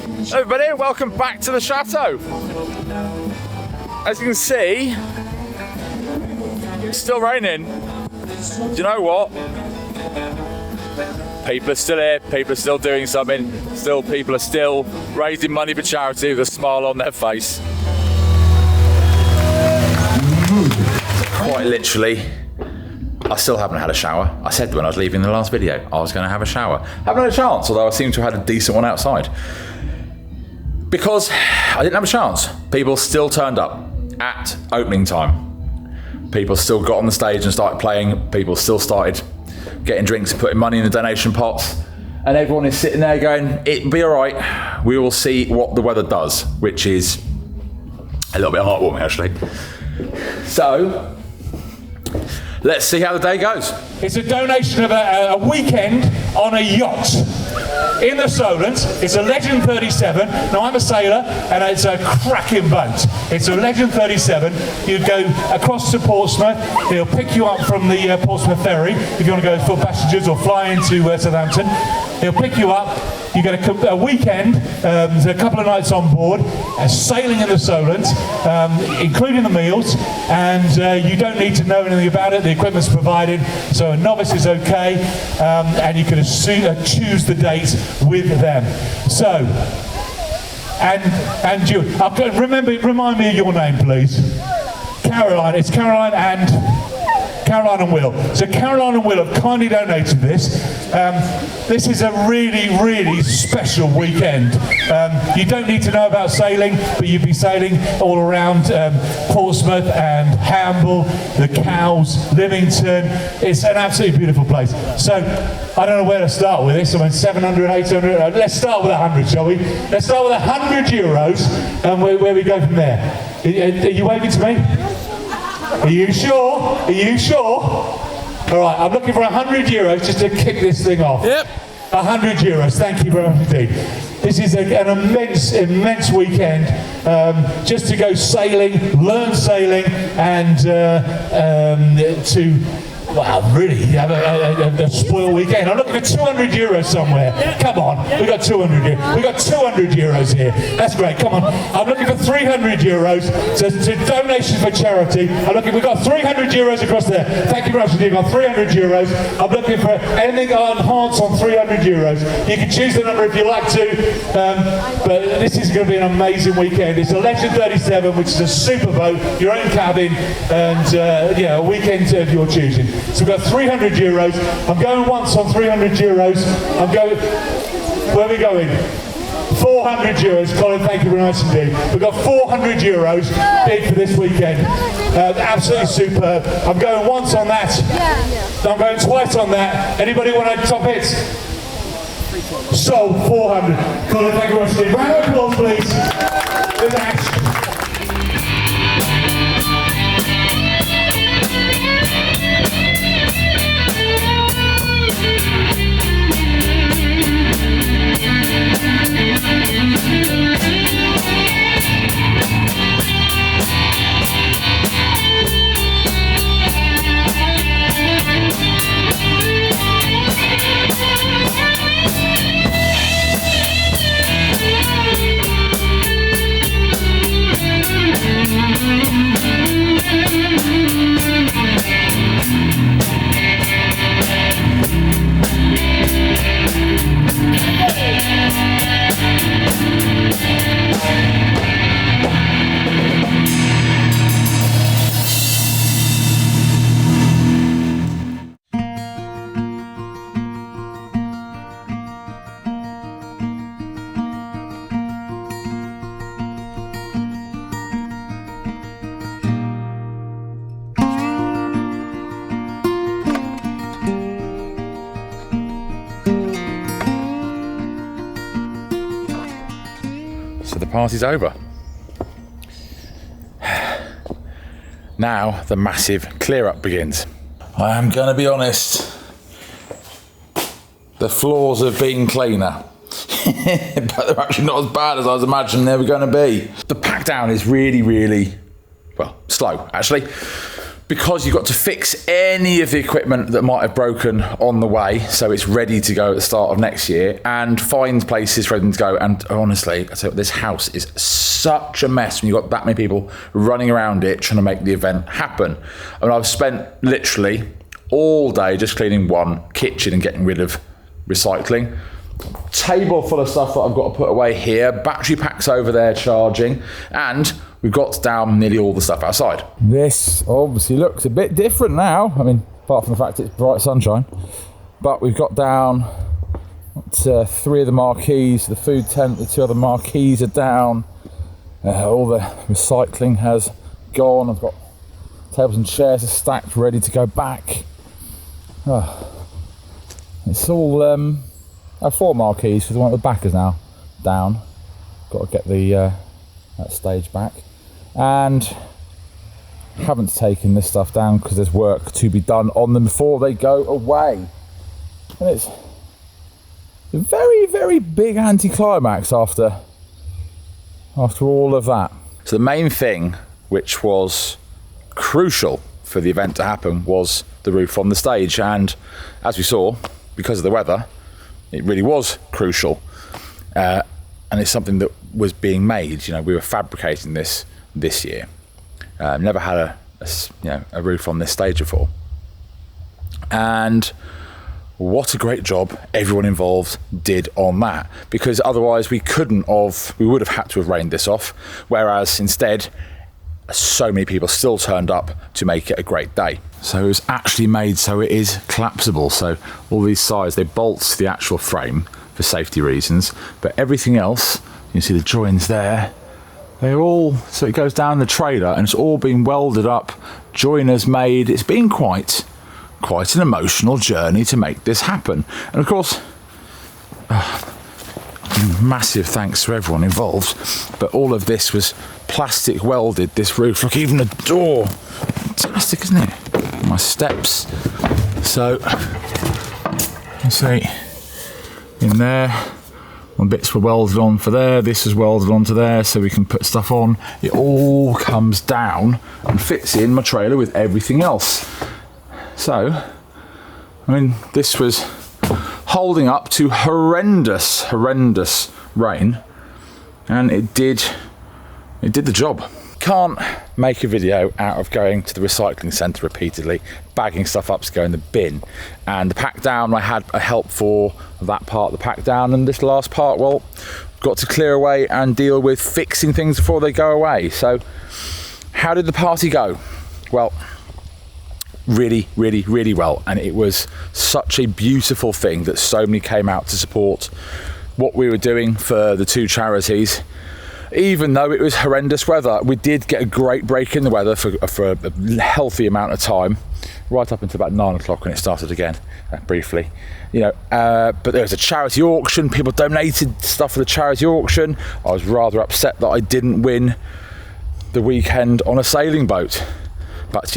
Hello everybody, welcome back to the chateau. As you can see, it's still raining. Do you know what? People are still here, people are still doing something, people are still raising money for charity with a smile on their face. Quite literally, I still haven't had a shower. I said when I was leaving the last video, I was going to have a shower. Haven't had a chance, although I seem to have had a decent one outside. Because I didn't have a chance. People still turned up at opening time. People still got on the stage and started playing. People still started getting drinks and putting money in the donation pots. And everyone is sitting there going, it'll be all right. We will see what the weather does, which is a little bit heartwarming, actually. So, let's see how the day goes. It's a donation of a weekend on a yacht in the Solent. It's a Legend 37. Now, I'm a sailor, and it's a cracking boat. It's a Legend 37. You go across to Portsmouth. He'll pick you up from the Portsmouth ferry if you want to go for passengers or fly into Southampton. He'll pick you up. You get a weekend, a couple of nights on board, sailing in the Solent, including the meals, and you don't need to know anything about it. The equipment's provided, so a novice is okay, and you can choose the date with them. So, and you, remind me of your name, please. Caroline. It's Caroline and Will. So Caroline and Will have kindly donated this. This is a really, really special weekend. You don't need to know about sailing, but you'd be sailing all around Portsmouth and Hamble, the Cowes, Livington. It's an absolutely beautiful place. So I don't know where to start with this. I mean, 700, 800. Let's start with 100, shall we? Let's start with 100 euros, and where we go from there. Are you waving to me? Are you sure? Are you sure? All right, I'm looking for 100 euros just to kick this thing off. Yep. 100 euros, thank you very much indeed. This is an immense weekend just to go sailing, learn sailing, and to really have a spoiled weekend. I'm looking for 200 euros somewhere. Come on, we got 200 euros. We got 200 euros here. That's great. Come on. I'm looking for 300 euros to donations for charity. We've got 300 euros across there. Thank you very much indeed. We've got 300 euros. I'm looking for anything on hearts on 300 euros. You can choose the number if you like to, but this is going to be an amazing weekend. It's a Legend 37, which is a super boat, your own cabin, and a weekend of your choosing. So we've got 300 euros. I'm going once on 300 euros. Where are we going? 400 euros. Colin, thank you very much indeed. We've got 400 euros bid for this weekend. Absolutely superb. I'm going once on that. I'm going twice on that. Anybody want to top it? So, 400. Colin, thank you very much indeed. Round of applause, please. The next. So the party's over. Now the massive clear up begins. I am going to be honest, the floors have been cleaner. But they're actually not as bad as I was imagining they were going to be. The pack down is really, really, well, slow actually. because you've got to fix any of the equipment that might have broken on the way, so it's ready to go at the start of next year, and find places for everything to go. And honestly, I tell you, this house is such a mess when you've got that many people running around it trying to make the event happen. I mean, I've spent literally all day just cleaning one kitchen and getting rid of recycling. Table full of stuff that I've got to put away here, battery packs over there charging, and we've got down nearly all the stuff outside. This obviously looks a bit different now. I mean, apart from the fact it's bright sunshine, but we've got down 3 of the marquees, the food tent, the 2 other marquees are down. All the recycling has gone. I've got tables and chairs are stacked, ready to go back. It's all 4 marquees for the one at the back is now down. Got to get the that stage back, and haven't taken this stuff down because there's work to be done on them before they go away. And it's a very, very big anticlimax after all of that. So the main thing, which was crucial for the event to happen, was the roof on the stage, and as we saw, because of the weather, it really was crucial, and it's something that was being made. You know, we were fabricating this year. Never had a roof on this stage before, and what a great job everyone involved did on that, because otherwise we would have had to have rained this off, whereas instead so many people still turned up to make it a great day. So it was actually made so it is collapsible. So all these sides, they bolt to the actual frame for safety reasons, but everything else, you see the joins there, they're all, so it goes down the trailer and it's all been welded up, joiners made. It's been quite an emotional journey to make this happen. And of course, massive thanks to everyone involved, but all of this was plastic welded, this roof. Look, even the door, fantastic, isn't it? My steps. So you see in there, one bits were welded on for there, this is welded onto there so we can put stuff on. It all comes down and fits in my trailer with everything else. So I mean, this was holding up to horrendous rain, and it did the job. Can't make a video out of going to the recycling centre repeatedly, bagging stuff up to go in the bin. And the pack down, I had a help for that part of the pack down, and this last part, well, got to clear away and deal with fixing things before they go away. So how did the party go? Well, really well, and it was such a beautiful thing that so many came out to support what we were doing for the 2 charities. Even though it was horrendous weather, we did get a great break in the weather for a healthy amount of time, right up until about 9 o'clock when it started again, briefly. But there was a charity auction. People donated stuff for the charity auction. I was rather upset that I didn't win the weekend on a sailing boat, but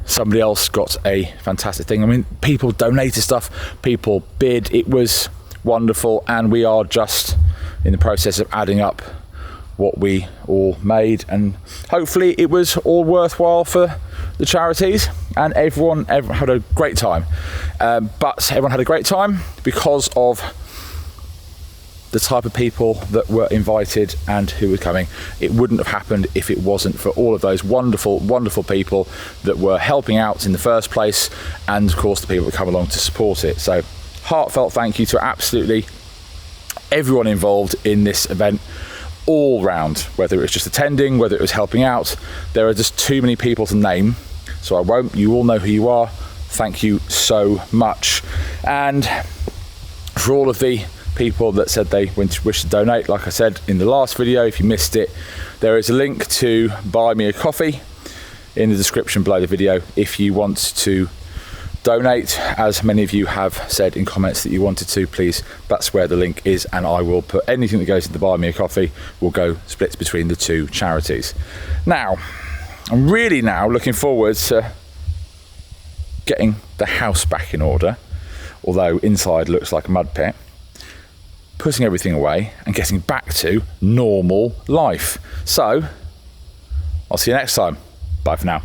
somebody else got a fantastic thing. I mean, people donated stuff, people bid. It was wonderful, and we are just in the process of adding up what we all made, and hopefully it was all worthwhile for the charities, and everyone had a great time. But everyone had a great time because of the type of people that were invited and who were coming. It wouldn't have happened if it wasn't for all of those wonderful people that were helping out in the first place, and of course the people that come along to support it. So heartfelt thank you to absolutely everyone involved in this event, all round, whether it was just attending, whether it was helping out. There are just too many people to name, so I won't. You all know who you are. Thank you so much. And for all of the people that said they wish to donate, like I said in the last video, if you missed it, there is a link to buy me a coffee in the description below the video if you want to donate. As many of you have said in comments that you wanted to, please, that's where the link is, and I will put anything that goes into buy me a coffee will go splits between the 2 charities. Now I'm really now looking forward to getting the house back in order, although inside looks like a mud pit, putting everything away and getting back to normal life. So I'll see you next time. Bye for now.